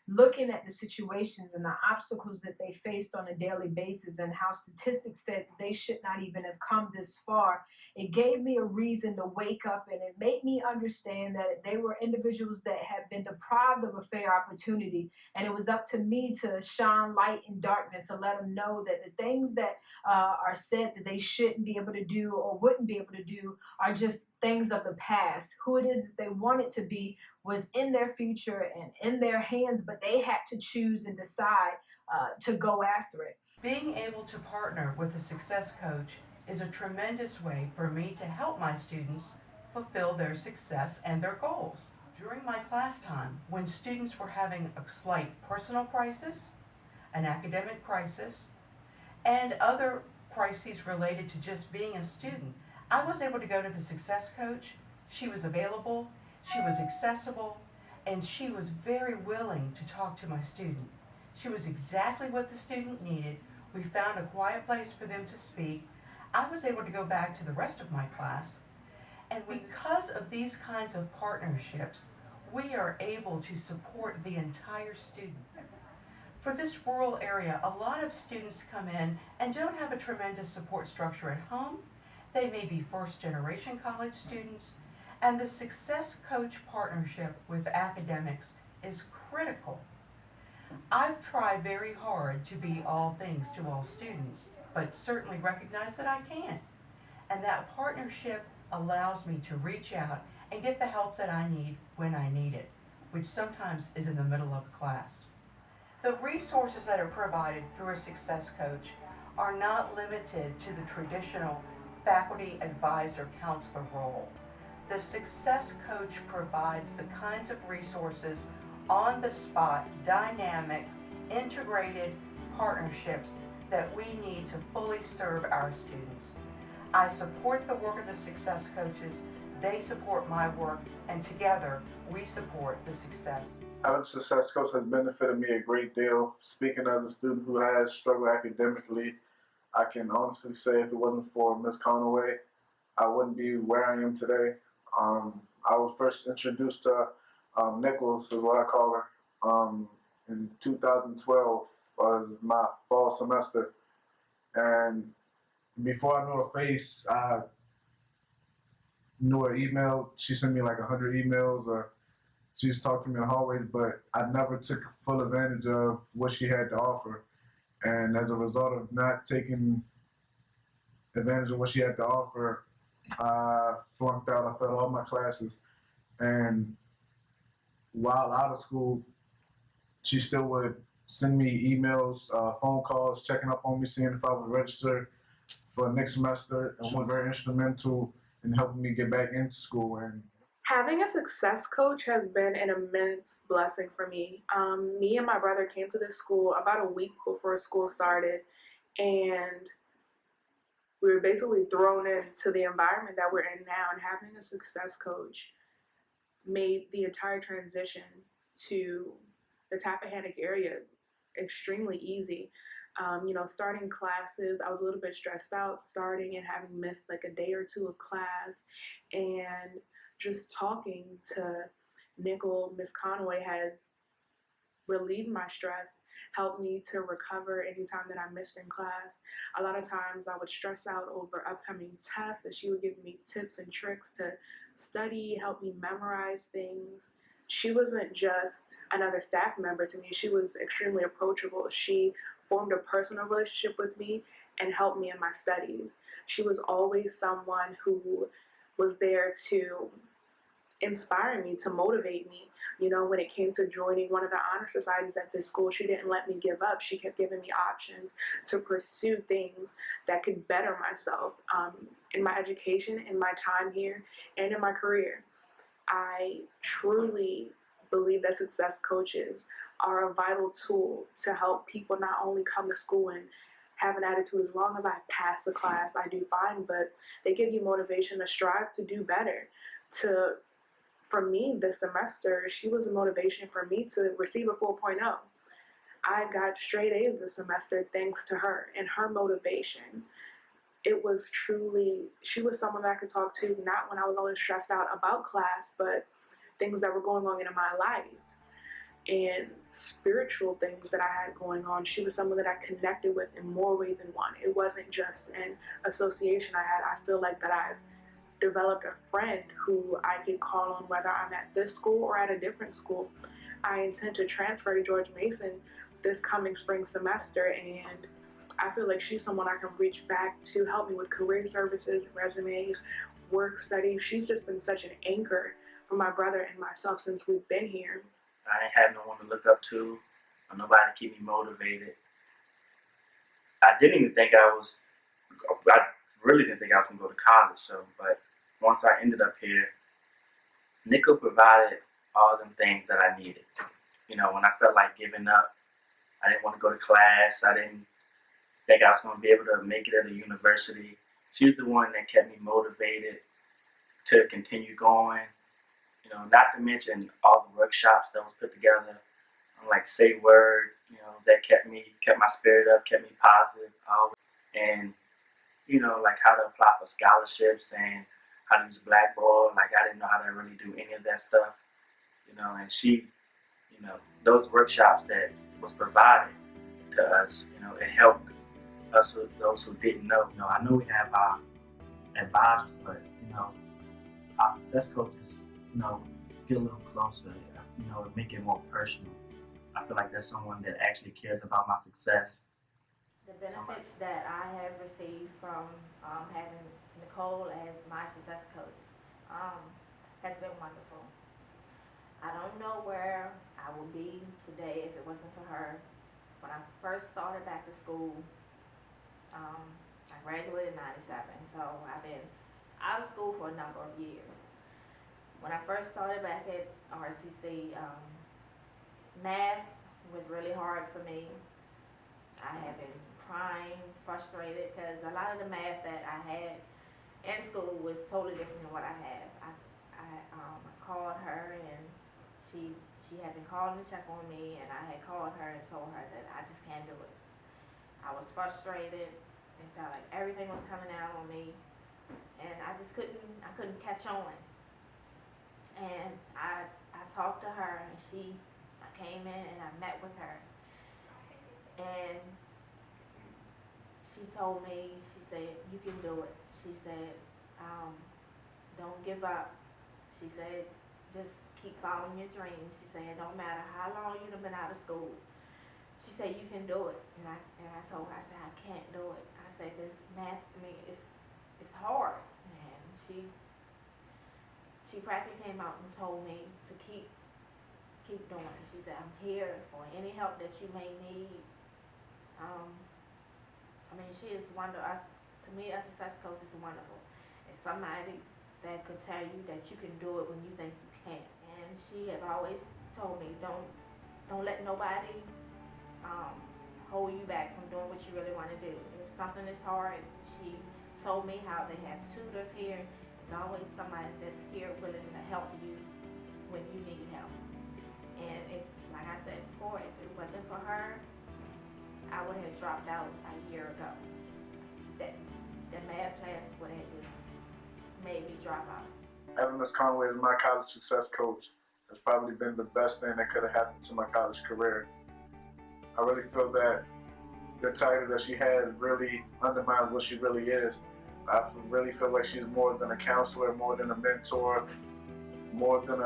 looking at the situations and the obstacles that they faced on a daily basis and how statistics said they should not even have come this far, it gave me a reason to wake up, and it made me understand that they were individuals that had been deprived of a fair opportunity. And it was up to me to shine light in darkness and let them know that the things that are said that they shouldn't be able to do or wouldn't be able to do are just things of the past. Who it is that they wanted to be was in their future and in their hands, but they had to choose and decide to go after it. Being able to partner with a success coach is a tremendous way for me to help my students fulfill their success and their goals. During my class time, when students were having a slight personal crisis, an academic crisis, and other crises related to just being a student, I was able to go to the success coach. She was available, she was accessible, and she was very willing to talk to my student. She was exactly what the student needed. We found a quiet place for them to speak. I was able to go back to the rest of my class. And because of these kinds of partnerships, we are able to support the entire student. For this rural area, a lot of students come in and don't have a tremendous support structure at home. They may be first generation college students, and the Success Coach partnership with academics is critical. I've tried very hard to be all things to all students, but certainly recognize that I can't. And that partnership allows me to reach out and get the help that I need when I need it, which sometimes is in the middle of class. The resources that are provided through a success coach are not limited to the traditional faculty advisor counselor role. The success coach provides the kinds of resources on the spot, dynamic, integrated partnerships that we need to fully serve our students. I support the work of the success coaches, they support my work, and together we support the success. Having a success coach has benefited me a great deal. Speaking as a student who has struggled academically, I can honestly say if it wasn't for Ms. Conaway, I wouldn't be where I am today. I was first introduced to Nichols, is what I call her, in 2012 was my fall semester. And before I knew her face, I knew her email. She sent me like 100 emails. She just talked to me in the hallways, but I never took full advantage of what she had to offer. And as a result of not taking advantage of what she had to offer, I flunked out. I failed all my classes. And while out of school, she still would send me emails, phone calls, checking up on me, seeing if I was registered for next semester. And she was very instrumental in helping me get back into school. And having a success coach has been an immense blessing for me. Me and my brother came to this school about a week before school started, and we were basically thrown into the environment that we're in now. And having a success coach made the entire transition to the Tappahannock area extremely easy. Starting classes, I was a little bit stressed out starting and having missed like a day or two of class, and just talking to Nicole, Miss Conway, has relieved my stress, helped me to recover anytime that I missed in class. A lot of times I would stress out over upcoming tests, and she would give me tips and tricks to study, help me memorize things. She wasn't just another staff member to me, she was extremely approachable. She formed a personal relationship with me and helped me in my studies. She was always someone who was there to inspire me, to motivate me. When it came to joining one of the honor societies at this school, she didn't let me give up. She kept giving me options to pursue things that could better myself in my education, in my time here, and in my career. I truly believe that success coaches are a vital tool to help people not only come to school and have an attitude as long as I pass the class, I do fine, but they give you motivation to strive to do better. For me, this semester, she was a motivation for me to receive a 4.0. I got straight A's this semester thanks to her and her motivation. It was truly, she was someone that I could talk to, not when I was only stressed out about class, but things that were going on in my life. and spiritual things that I had going on. She was someone that I connected with in more ways than one. It wasn't just an association I had. I feel like that I've developed a friend who I can call on whether I'm at this school or at a different school. I intend to transfer to George Mason this coming spring semester, and I feel like she's someone I can reach back to help me with career services, resumes, work study. She's just been such an anchor for my brother and myself since we've been here. I ain't had no one to look up to or nobody to keep me motivated. I really didn't think I was gonna go to college. But once I ended up here, Nickel provided all them things that I needed. You know, when I felt like giving up, I didn't want to go to class. I didn't think I was going to be able to make it at a university. She was the one that kept me motivated to continue going. You know, not to mention all the workshops that was put together, like Say Word, you know, that kept my spirit up, kept me positive always. And, you know, like how to apply for scholarships and how to use Blackboard. Like I didn't know how to really do any of that stuff, you know, and she, you know, those workshops that was provided to us, you know, it helped us with those who didn't know. You know, I know we have our advisors, but, you know, our success coaches, you know, get a little closer, you know, make it more personal. I feel like there's someone that actually cares about my success. The benefits that I have received from having Nicole as my success coach has been wonderful. I don't know where I would be today if it wasn't for her. When I first started back to school, I graduated in '97, so I've been out of school for a number of years. When I first started back at RCC, math was really hard for me. I had been crying, frustrated, because a lot of the math that I had in school was totally different than what I had. I called her, and she had been calling to check on me, and I had called her and told her that I just can't do it. I was frustrated and felt like everything was coming down on me, and I couldn't catch on. And I talked to her, and I came in and I met with her, and she told me, she said, you can do it. She said, don't give up. She said, just keep following your dreams. She said, it don't matter how long you've been out of school. She said, you can do it. And I told her, I said, I can't do it. I said, this math, it's hard. And she practically came out and told me to keep doing it. She said, I'm here for any help that you may need. She is wonderful. To me, a success coach is wonderful. It's somebody that could tell you that you can do it when you think you can't. And she have always told me, don't let nobody hold you back from doing what you really want to do. If something is hard, she told me how they have tutors here. There's always somebody that's here willing to help you when you need help. And if, like I said before, if it wasn't for her, I would have dropped out a year ago. That math class would have just made me drop out. Having Ms. Conway as my college success coach has probably been the best thing that could have happened to my college career. I really feel that the title that she has really undermines what she really is. I really feel like she's more than a counselor, more than a mentor, more than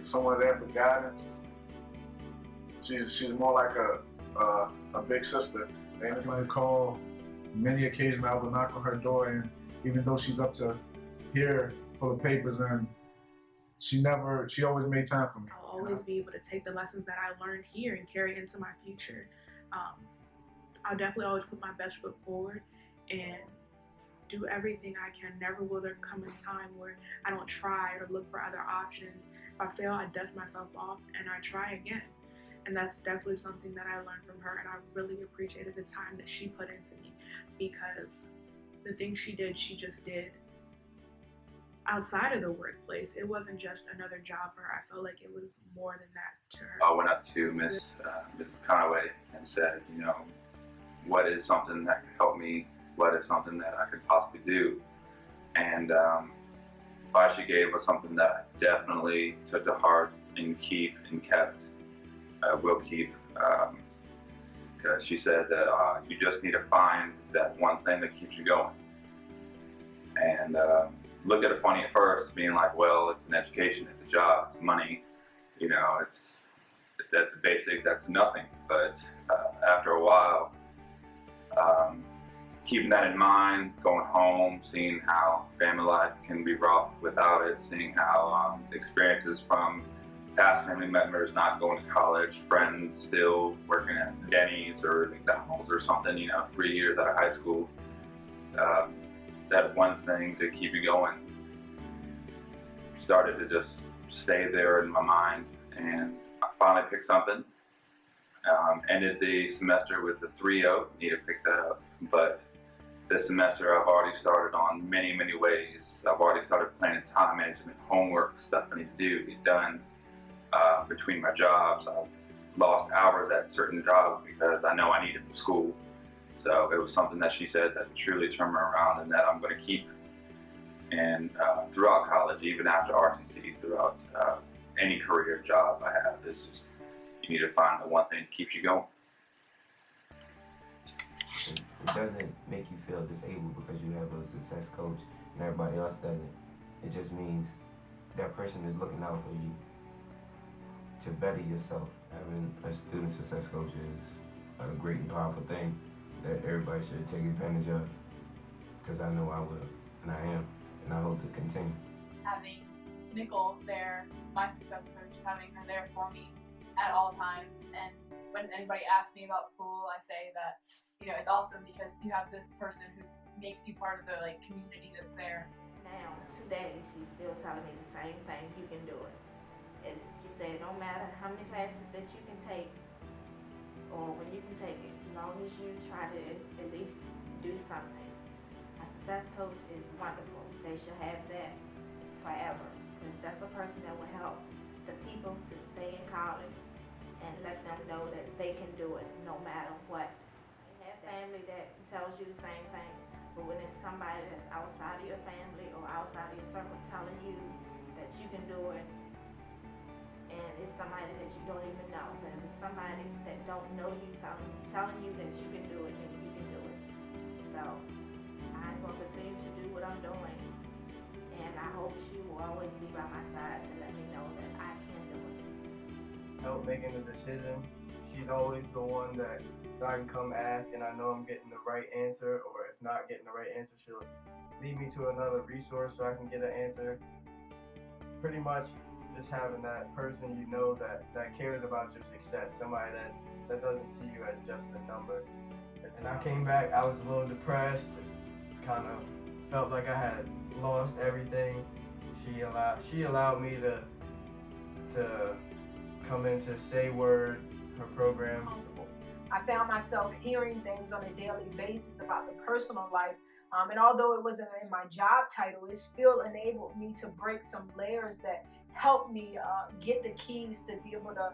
someone there for guidance. She's more like a big sister. And if I recall, many occasions I would knock on her door, and even though she's up to here full of papers, and she always made time for me. I'll always be able to take the lessons that I learned here and carry into my future. I'll definitely always put my best foot forward and do everything I can. Never will there come a time where I don't try or look for other options. If I fail, I dust myself off and I try again. And that's definitely something that I learned from her, and I really appreciated the time that she put into me, because the things she did, she just did outside of the workplace. It wasn't just another job for her. I felt like it was more than that to her. I went up to Mrs. Conway and said, you know, what is something that could help me? What is something that I could possibly do? And she gave us something that I definitely took to heart and keep and kept, will keep. Because she said that you just need to find that one thing that keeps you going. And look at it funny at first, being like, well, it's an education, it's a job, it's money, you know, that's basic, that's nothing. But after a while, keeping that in mind, going home, seeing how family life can be rough without it, seeing how experiences from past family members not going to college, friends still working at Denny's or McDonald's or something, you know, 3 years out of high school. That one thing to keep you going started to just stay there in my mind, and I finally picked something. Ended the semester with a 3.0, need to pick that up, but this semester I've already started on many ways. I've already started planning time management, homework, stuff I need to do, get done. Between my jobs, I've lost hours at certain jobs because I know I need it for school. So it was something that she said that truly turned me around and that I'm going to keep. And throughout college, even after RCC, throughout any career job I have, it's just, you need to find the one thing that keeps you going. It doesn't make you feel disabled because you have a success coach and everybody else doesn't. It just means that person is looking out for you to better yourself. Having a student success coach is a great and powerful thing that everybody should take advantage of, because I know I will, and I am, and I hope to continue. Having Nicole there, my success coach, having her there for me at all times, and when anybody asks me about school, I say that, you know, it's awesome because you have this person who makes you part of the community that's there. Now, today, she's still telling me the same thing, you can do it. She said, no matter how many classes that you can take, or when you can take it, as long as you try to at least do something. A success coach is wonderful. They should have that forever, because that's a person that will help the people to stay in college and let them know that they can do it no matter what. You have family that tells you the same thing, but when it's somebody that's outside of your family or outside of your circle telling you that you can do it, and it's somebody that you don't even know, but if it's somebody that don't know you telling you that you can do it, then you can do it. So I'm going to continue to do what I'm doing, and I hope she will always be by my side to let me know that I can do it. Help making the decision. She's always the one that I can come ask and I know I'm getting the right answer, or if not getting the right answer, she'll lead me to another resource so I can get an answer. Pretty much just having that person you know that cares about your success, somebody that doesn't see you as just a number. And I came back, I was a little depressed, kind of felt like I had lost everything. She allowed me to come into Say Word, her program. I found myself hearing things on a daily basis about the personal life. And although it wasn't in my job title, it still enabled me to break some layers that helped me get the keys to be able to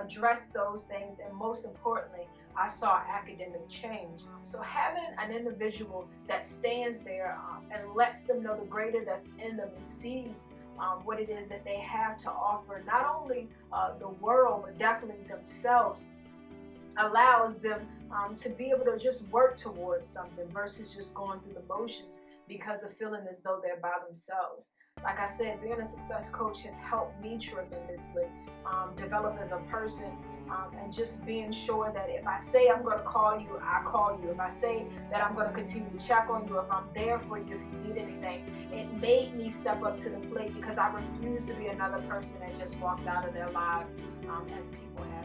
address those things. And most importantly, I saw academic change. So having an individual that stands there and lets them know the greater that's in them and sees what it is that they have to offer, not only the world, but definitely themselves, allows them to be able to just work towards something versus just going through the motions because of feeling as though they're by themselves. Like I said, being a success coach has helped me tremendously develop as a person, and just being sure that if I say I'm going to call you, I call you. If I say that I'm going to continue to check on you, if I'm there for you, if you need anything, it made me step up to the plate because I refuse to be another person that just walked out of their lives as people have.